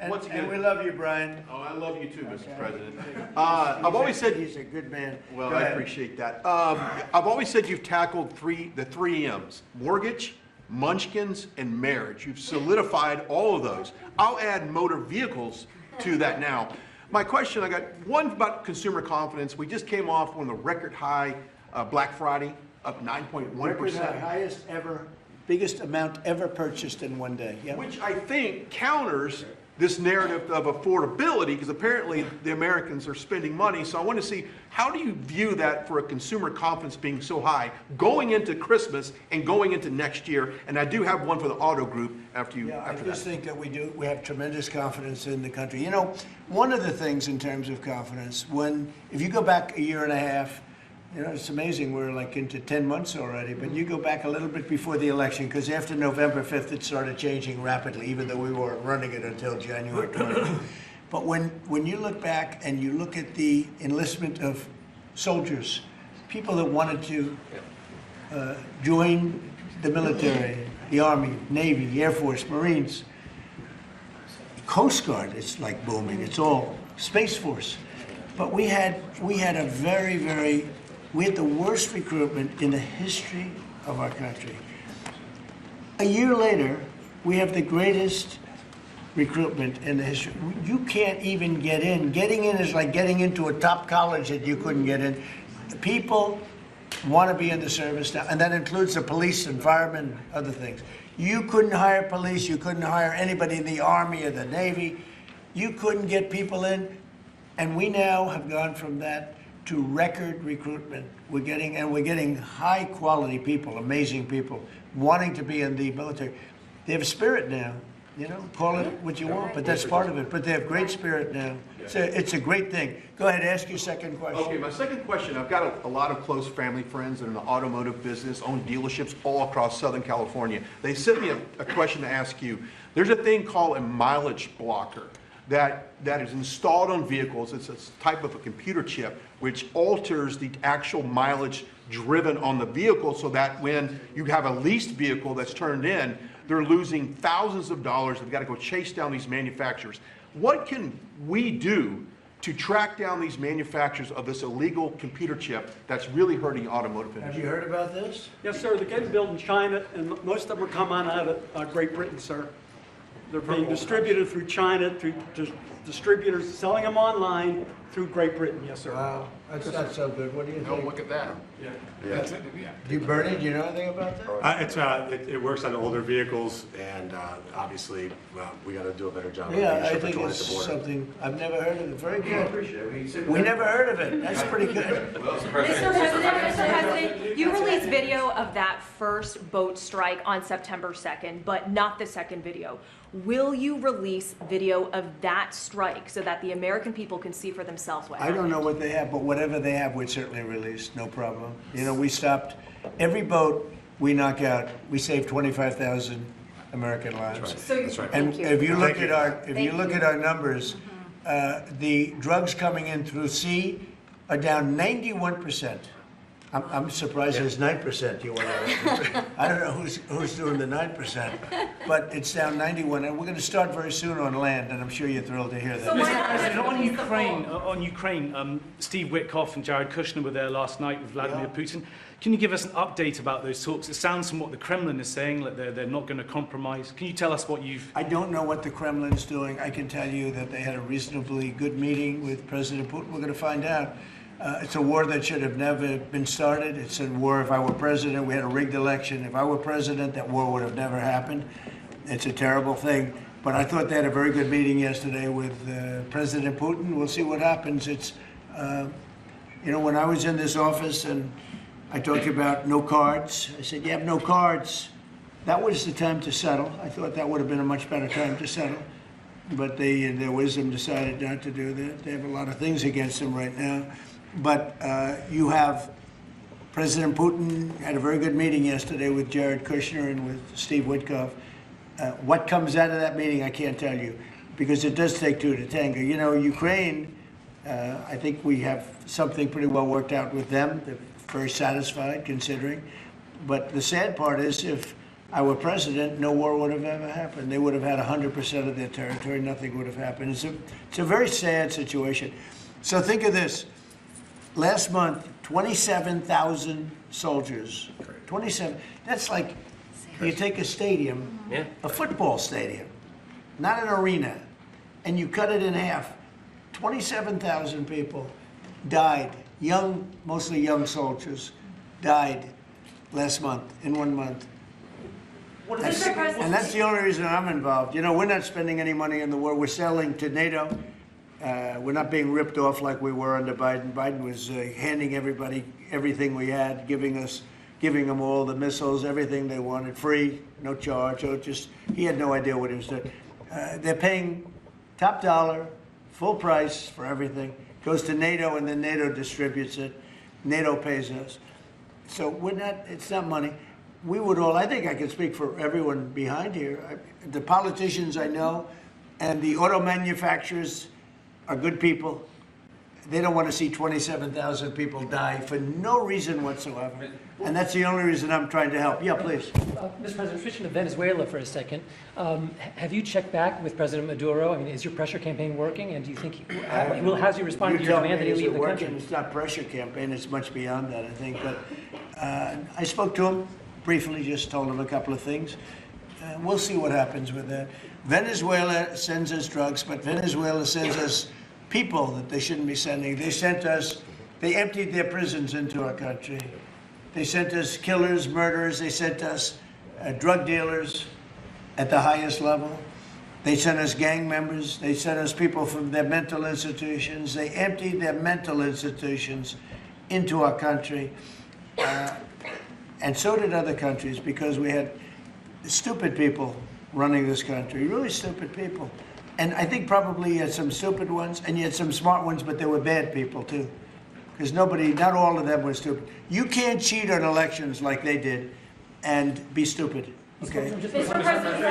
once again. And we love you, Brian. Oh, I love you too, Mr. President. I've always said he's a good man. Well, Go I ahead. appreciate that. I've always said you've tackled the three M's: mortgage, munchkins, and marriage. You've solidified all of those. I'll add motor vehicles to that now. My question, I got one about consumer confidence. We just came off on the record high Black Friday, up 9.1%. Record high, highest ever, biggest amount ever purchased in one day. Yep. Which I think counters this narrative of affordability, because apparently the Americans are spending money. So I want to see, how do you view that for a consumer confidence being so high going into Christmas and going into next year? And I do have one for the auto group after you. Yeah, after I just that. think that we have tremendous confidence in the country. You know, one of the things in terms of confidence, if you go back a year and a half, you know, it's amazing, we're like into 10 months already, but you go back a little bit before the election, because after November 5th, it started changing rapidly, even though we weren't running it until January 20th. But when you look back and you look at the enlistment of soldiers, people that wanted to join the military, the Army, Navy, the Air Force, Marines, Coast Guard, it's like booming, it's all Space Force. But we had the worst recruitment in the history of our country. A year later, we have the greatest recruitment in the history. You can't even get in. Getting in is like getting into a top college that you couldn't get in. People want to be in the service now, and that includes the police and firemen, other things. You couldn't hire police, you couldn't hire anybody in the Army or the Navy. You couldn't get people in, and we now have gone from that to record recruitment. We're getting high quality people, amazing people, wanting to be in the military. They have a spirit now, you know, call it what you want, but that's part of it. But they have great spirit now. So it's a great thing. Go ahead, ask your second question. Okay, my second question, I've got a lot of close family friends that are in the automotive business, own dealerships all across Southern California. They sent me a question to ask you. There's a thing called a mileage blocker that is installed on vehicles. It's a type of a computer chip which alters the actual mileage driven on the vehicle, so that when you have a leased vehicle that's turned in, they're losing thousands of dollars. They've got to go chase down these manufacturers. What can we do to track down these manufacturers of this illegal computer chip that's really hurting the automotive industry? Have you heard about this? Yes, sir. They're getting built in China, and most of them are coming out of Great Britain, sir. They're being distributed through China, through distributors selling them online through Great Britain. Yes, sir. Wow, that's not so good. What do you think? Don't look at that. Bernie, do you know anything about that? It works on older vehicles, and obviously, we got to do a better job of Yeah, making I sure think patrolling it's at the border. something, I've never heard of it. Very good. We never heard of it. That's pretty good. Mr. President, you released video of that first boat strike on September 2nd, but not the second video. Will you release video of that strike so that the American people can see for themselves what I happened? don't know what they have, but whatever they have, we'd certainly release, no problem. You know, we stopped, every boat we knock out, we save 25,000 American lives. That's right. And Thank you. if you look Thank at you. our numbers, the drugs coming in through sea are down 91%. I'm surprised there's 9%. You want to? I don't know who's doing the 9%, but it's down 91, and we're going to start very soon on land, and I'm sure you're thrilled to hear that. Mr. President, on Ukraine, Steve Witkoff and Jared Kushner were there last night with Vladimir Putin. Can you give us an update about those talks? It sounds from what the Kremlin is saying that they're not going to compromise. Can you tell us what you've... I don't know what the Kremlin's doing. I can tell you that they had a reasonably good meeting with President Putin. We're going to find out. It's a war that should have never been started. It's a war, if I were president, we had a rigged election. If I were president, that war would have never happened. It's a terrible thing. But I thought they had a very good meeting yesterday with President Putin. We'll see what happens. It's, you know, when I was in this office and I talked about no cards, I said, you have no cards. That was the time to settle. I thought that would have been a much better time to settle. But they, in their wisdom, decided not to do that. They have a lot of things against them right now. But you have President Putin had a very good meeting yesterday with Jared Kushner and with Steve Witkoff. What comes out of that meeting, I can't tell you, because it does take two to tango. You know, Ukraine, I think we have something pretty well worked out with them. They're very satisfied, considering. But the sad part is, if our president, no war would have ever happened. They would have had 100% of their territory. Nothing would have happened. It's a very sad situation. So think of this. Last month, 27,000 soldiers. 27. That's like you take a stadium, a football stadium, not an arena, and you cut it in half. 27,000 people died, young, mostly young soldiers, died last month, in 1 month. And that's the only reason I'm involved. You know, we're not spending any money in the war. We're selling to NATO. We're not being ripped off like we were under Biden. Biden was handing everybody everything we had, giving them all the missiles, everything they wanted, free, no charge. So he had no idea what he was doing. They're paying top dollar, full price for everything. Goes to NATO, and then NATO distributes it. NATO pays us. So it's not money. We would all, I think I can speak for everyone behind here. The politicians I know and the auto manufacturers are good people. They don't want to see 27,000 people die for no reason whatsoever. And that's the only reason I'm trying to help. Yeah, please. Mr. President, switching to Venezuela for a second. Have you checked back with President Maduro? I mean, is your pressure campaign working? And do you think, how's he responding to your demand that he leave the country? It's not pressure campaign. It's much beyond that, I think. But I spoke to him briefly, just told him a couple of things. We'll see what happens with that. Venezuela sends us drugs, but Venezuela sends us people that they shouldn't be sending. They emptied their prisons into our country. They sent us killers, murderers. They sent us drug dealers at the highest level. They sent us gang members. They sent us people from their mental institutions. They emptied their mental institutions into our country. And so did other countries, because we had stupid people running this country, really stupid people. And I think probably you had some stupid ones, and you had some smart ones, but they were bad people too. Because not all of them were stupid. You can't cheat on elections like they did and be stupid, okay? Mr. President,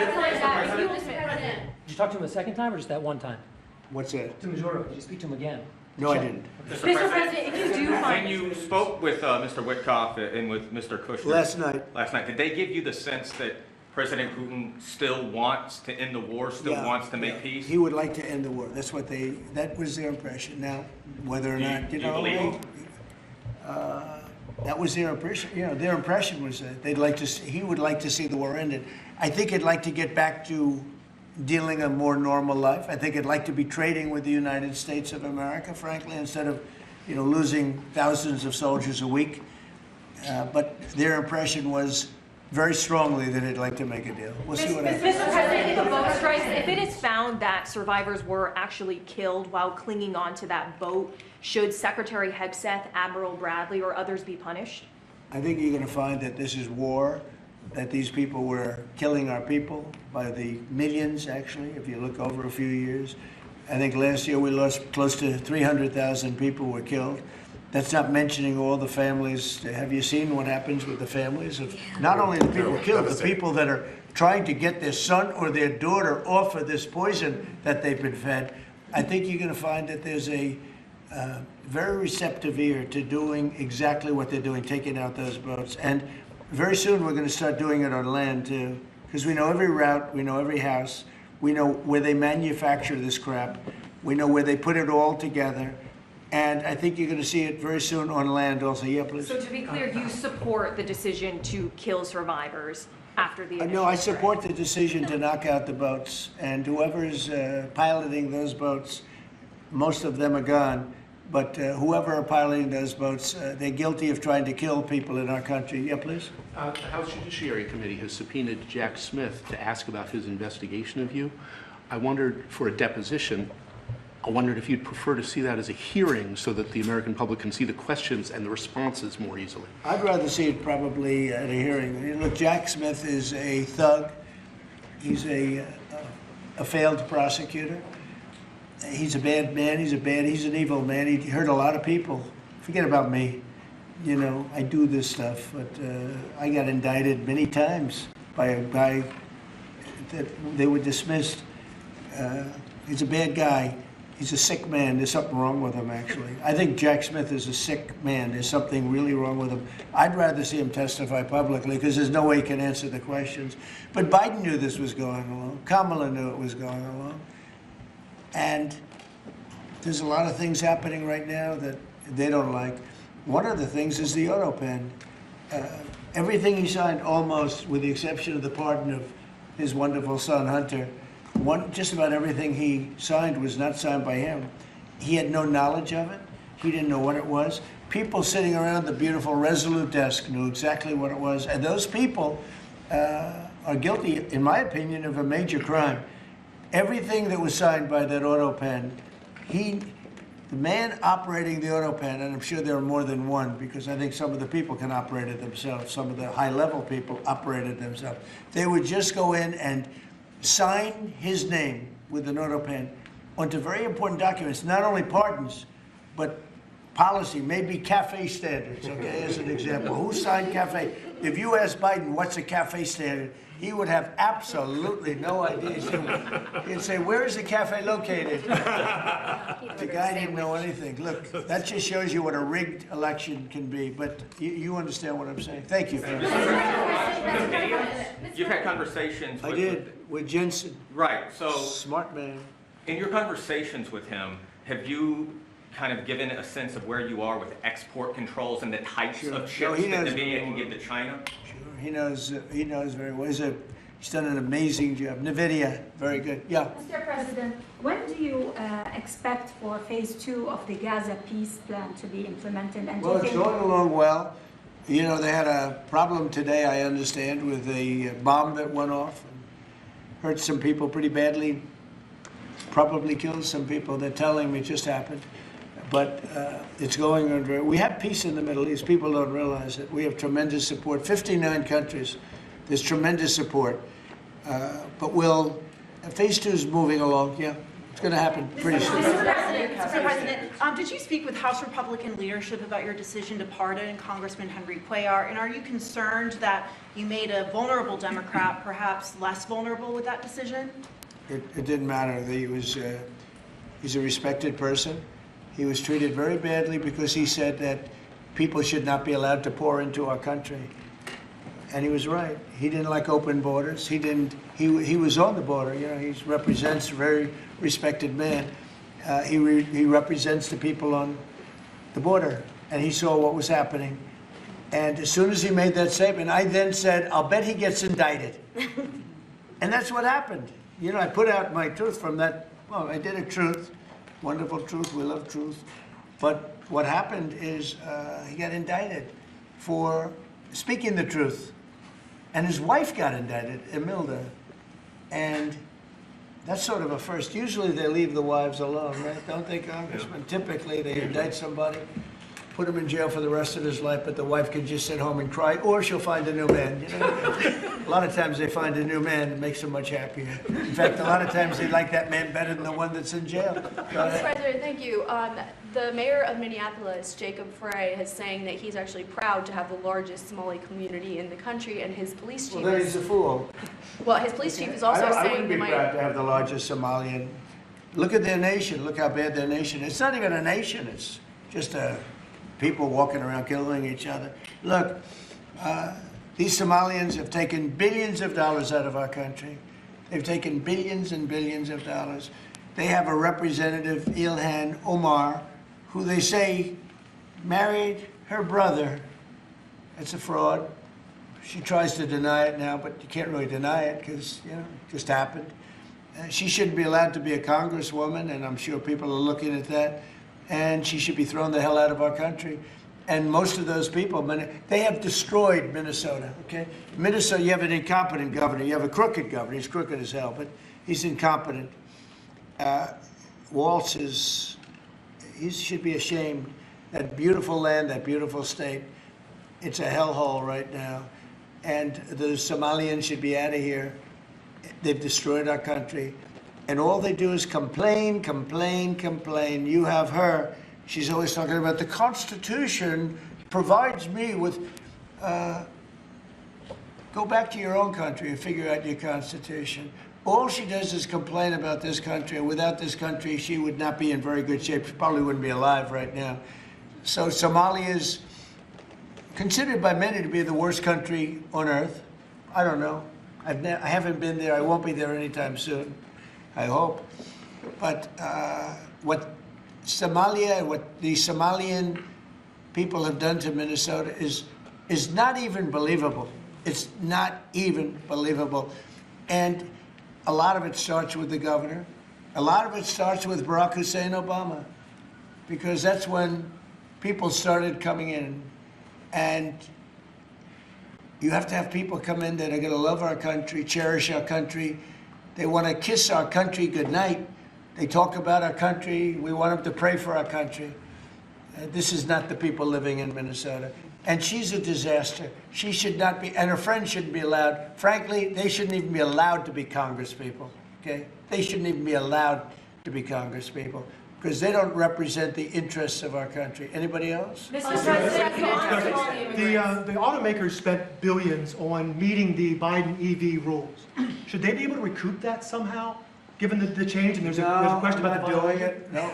did you talk to him a second time or just that one time? What's that? To Maduro, did you speak to him again? No, I didn't. Mr. President, if you do find... When you spoke with Mr. Witkoff and with Mr. Kushner... Last night, did they give you the sense that President Putin still wants to end the war, wants to make peace? He would like to end the war. That was their impression. Now, whether or not, you believe him? That was their impression. You know, their impression was that he would like to see the war ended. I think he'd like to get back to dealing a more normal life. I think he'd like to be trading with the United States of America, frankly, instead of, losing thousands of soldiers a week. But their impression was very strongly that he'd like to make a deal. We'll see what happens. Mr. President, if a boat strikes, if it is found that survivors were actually killed while clinging on to that boat, should Secretary Hegseth, Admiral Bradley, or others be punished? I think you're going to find that this is war, that these people were killing our people by the millions, actually, if you look over a few years. I think last year we lost close to 300,000 people were killed. That's not mentioning all the families. Have you seen what happens with the families of not only the people killed, the people that are trying to get their son or their daughter off of this poison that they've been fed? I think you're going to find that there's a very receptive ear to doing exactly what they're doing, taking out those boats. And very soon we're going to start doing it on land too, because we know every route, we know every house, we know where they manufacture this crap, we know where they put it all together. And I think you're going to see it very soon on land also. Yeah, please. So to be clear, you support the decision to kill survivors after the initial No, I support the decision to knock out the boats. And whoever is piloting those boats, most of them are gone. But whoever are piloting those boats, they're guilty of trying to kill people in our country. Yeah, please. The House Judiciary Committee has subpoenaed Jack Smith to ask about his investigation of you. I wondered, for a deposition, I wondered if you'd prefer to see that as a hearing so that the American public can see the questions and the responses more easily. I'd rather see it probably at a hearing. Look, Jack Smith is a thug. He's a failed prosecutor. He's a bad man. He's an evil man. He hurt a lot of people. Forget about me. I do this stuff, but I got indicted many times by a guy that they were dismissed. He's a bad guy. He's a sick man. There's something wrong with him, actually. I think Jack Smith is a sick man. There's something really wrong with him. I'd rather see him testify publicly because there's no way he can answer the questions. But Biden knew this was going along. Kamala knew it was going along. And there's a lot of things happening right now that they don't like. One of the things is the auto pen. Everything he signed, almost, with the exception of the pardon of his wonderful son, Hunter, just about everything he signed was not signed by him. He had no knowledge of it. He didn't know what it was. People sitting around the beautiful Resolute desk knew exactly what it was. And those people are guilty, in my opinion, of a major crime. Everything that was signed by that auto pen, the man operating the auto pen, and I'm sure there are more than one, because I think some of the people can operate it themselves. Some of the high-level people operate it themselves. They would just go in and sign his name with an auto pen onto very important documents, not only pardons, but policy, maybe CAFE standards, okay, as an example. Who signed CAFE? If you ask Biden what's a CAFE standard, he would have absolutely no idea. He'd say, where is the cafe located? The guy didn't know anything. Look, that just shows you what a rigged election can be, but you understand what I'm saying. Thank you. You've had conversations with... with Jensen. Right, so... Smart man. In your conversations with him, have you kind of given a sense of where you are with export controls and the types of chips that NVIDIA can give to China? Sure, he knows very well. He's done an amazing job. NVIDIA, very good. Yeah. Mr. President, when do you expect for phase 2 of the Gaza peace plan to be implemented? And Well, it's going along well. You know, they had a problem today, I understand, with a bomb that went off and hurt some people pretty badly, probably killed some people. They're telling me it just happened. But it's going on very... We have peace in the Middle East. People don't realize it. We have tremendous support. 59 countries. There's tremendous support. But phase 2 is moving along. Yeah, it's going to happen pretty soon. Mr. President, did you speak with House Republican leadership about your decision to pardon Congressman Henry Cuellar? And are you concerned that you made a vulnerable Democrat perhaps less vulnerable with that decision? It didn't matter. He's a respected person. He was treated very badly because he said that people should not be allowed to pour into our country. And he was right. He didn't like open borders. He was on the border. You know, he represents a very respected man. He represents the people on the border, and he saw what was happening. And as soon as he made that statement, I then said, I'll bet he gets indicted. And that's what happened. You know, I put out my truth from that. Well, I did a truth. Wonderful truth. We love truth. But what happened is he got indicted for speaking the truth. And his wife got indicted, Imelda. And that's sort of a first. Usually they leave the wives alone, right? Don't they, Congressman? Typically they indict somebody, put him in jail for the rest of his life, but the wife can just sit home and cry, or she'll find a new man. You know? A lot of times they find a new man that makes them much happier. In fact, a lot of times they like that man better than the one that's in jail. Mr. President, thank you. The mayor of Minneapolis, Jacob Frey, is saying that he's actually proud to have the largest Somali community in the country, and his police chief Well, then he's a fool. Well, his police chief is also I saying wouldn't be proud to have the largest Somalian. Look at their nation. Look how bad their nation is. It's not even a nation. It's just people walking around killing each other. Look, these Somalians have taken billions of dollars out of our country. They've taken billions and billions of dollars. They have a representative, Ilhan Omar, who they say married her brother. It's a fraud. She tries to deny it now, but you can't really deny it because, you know, it just happened. She shouldn't be allowed to be a congresswoman, and I'm sure people are looking at that. And she should be thrown the hell out of our country. And most of those people, they have destroyed Minnesota, okay? Minnesota, you have an incompetent governor. You have a crooked governor. He's crooked as hell, but he's incompetent. Walz he should be ashamed. That beautiful land, that beautiful state, it's a hellhole right now. And the Somalians should be out of here. They've destroyed our country. And all they do is complain, complain, complain. You have her. She's always talking about the Constitution provides me with, go back to your own country and figure out your Constitution. All she does is complain about this country. Without this country, she would not be in very good shape. She probably wouldn't be alive right now. So Somalia is considered by many to be the worst country on earth. I don't know. I haven't been there. I won't be there anytime soon, I hope. But what the Somalian people have done to Minnesota is not even believable. It's not even believable. And a lot of it starts with the governor. A lot of it starts with Barack Hussein Obama, because that's when people started coming in. And you have to have people come in that are going to love our country, cherish our country. They want to kiss our country goodnight. They talk about our country. We want them to pray for our country. This is not the people living in Minnesota. And she's a disaster. She should not be, and her friends shouldn't be allowed. Frankly, they shouldn't even be allowed to be congresspeople, okay? They shouldn't even be allowed to be congresspeople, because they don't represent the interests of our country. Anybody else? Mr. President, the automakers spent billions on meeting the Biden EV rules. Should they be able to recoup that somehow, given the change? And there's a question about the doing it. No.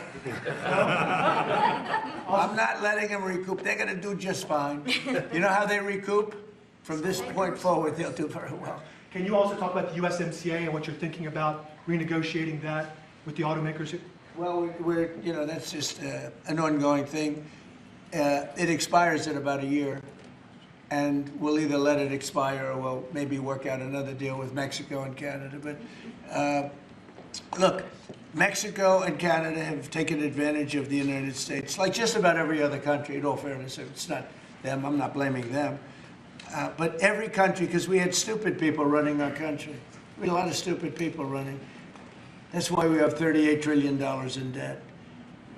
I'm not letting them recoup. They're going to do just fine. You know how they recoup? From this point forward, they'll do very well. Can you also talk about the USMCA and what you're thinking about renegotiating that with the automakers? Well, that's just an ongoing thing. It expires in about a year, and we'll either let it expire or we'll maybe work out another deal with Mexico and Canada. But look, Mexico and Canada have taken advantage of the United States, like just about every other country, in all fairness. It's not them, I'm not blaming them. But every country, because we had stupid people running our country. We had a lot of stupid people running. That's why we have $38 trillion in debt.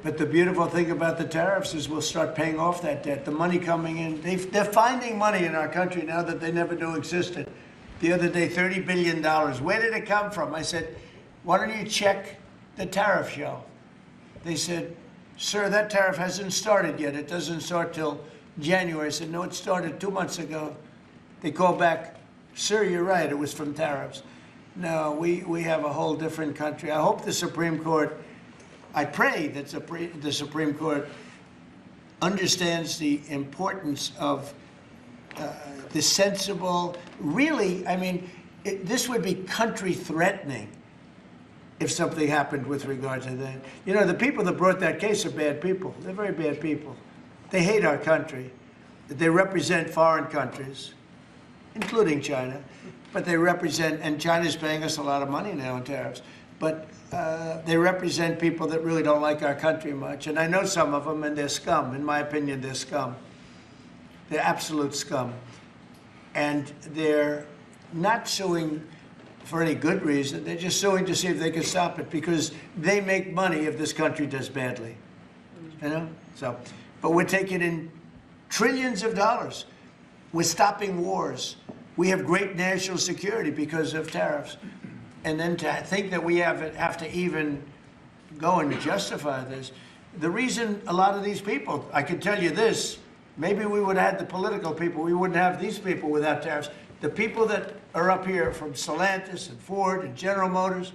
But the beautiful thing about the tariffs is we'll start paying off that debt. The money coming in, they're finding money in our country now that they never knew existed. The other day, $30 billion. Where did it come from? I said, why don't you check the tariff show? They said, sir, that tariff hasn't started yet. It doesn't start till January. I said, no, it started 2 months ago. They called back, sir, you're right, it was from tariffs. No, we have a whole different country. I hope the Supreme Court, I pray that the Supreme Court understands the importance of the sensible, really, I mean, this would be country threatening if something happened with regard to that. You know, the people that brought that case are bad people. They're very bad people. They hate our country. They represent foreign countries, including China. But they represent, and China's paying us a lot of money now in tariffs, but they represent people that really don't like our country much. And I know some of them, and they're scum. In my opinion, they're scum. They're absolute scum. And they're not suing for any good reason. They're just suing to see if they can stop it, because they make money if this country does badly. You know? So, but we're taking in trillions of dollars. We're stopping wars. We have great national security because of tariffs. And then to think that we have to even go and justify this. The reason a lot of these people, I can tell you this, maybe we would have had the political people, we wouldn't have these people without tariffs. The people that are up here from Stellantis and Ford and General Motors,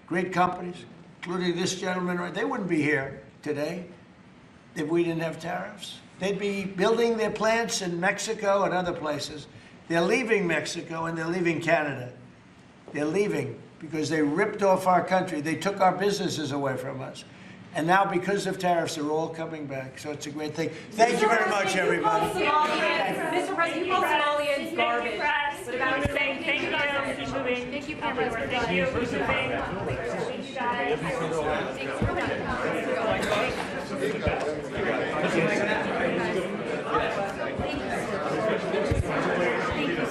great companies, including this gentleman, they wouldn't be here today if we didn't have tariffs. They'd be building their plants in Mexico and other places. They're leaving Mexico and they're leaving Canada. They're leaving because they ripped off our country. They took our businesses away from us. And now, because of tariffs, they're all coming back. So it's a great thing. Thank you very much, everybody. Mr. President, you call Somalians garbage. What about saying thank you guys? Keep moving. Thank you, cameras. Thank you. Keep moving. Thank you guys.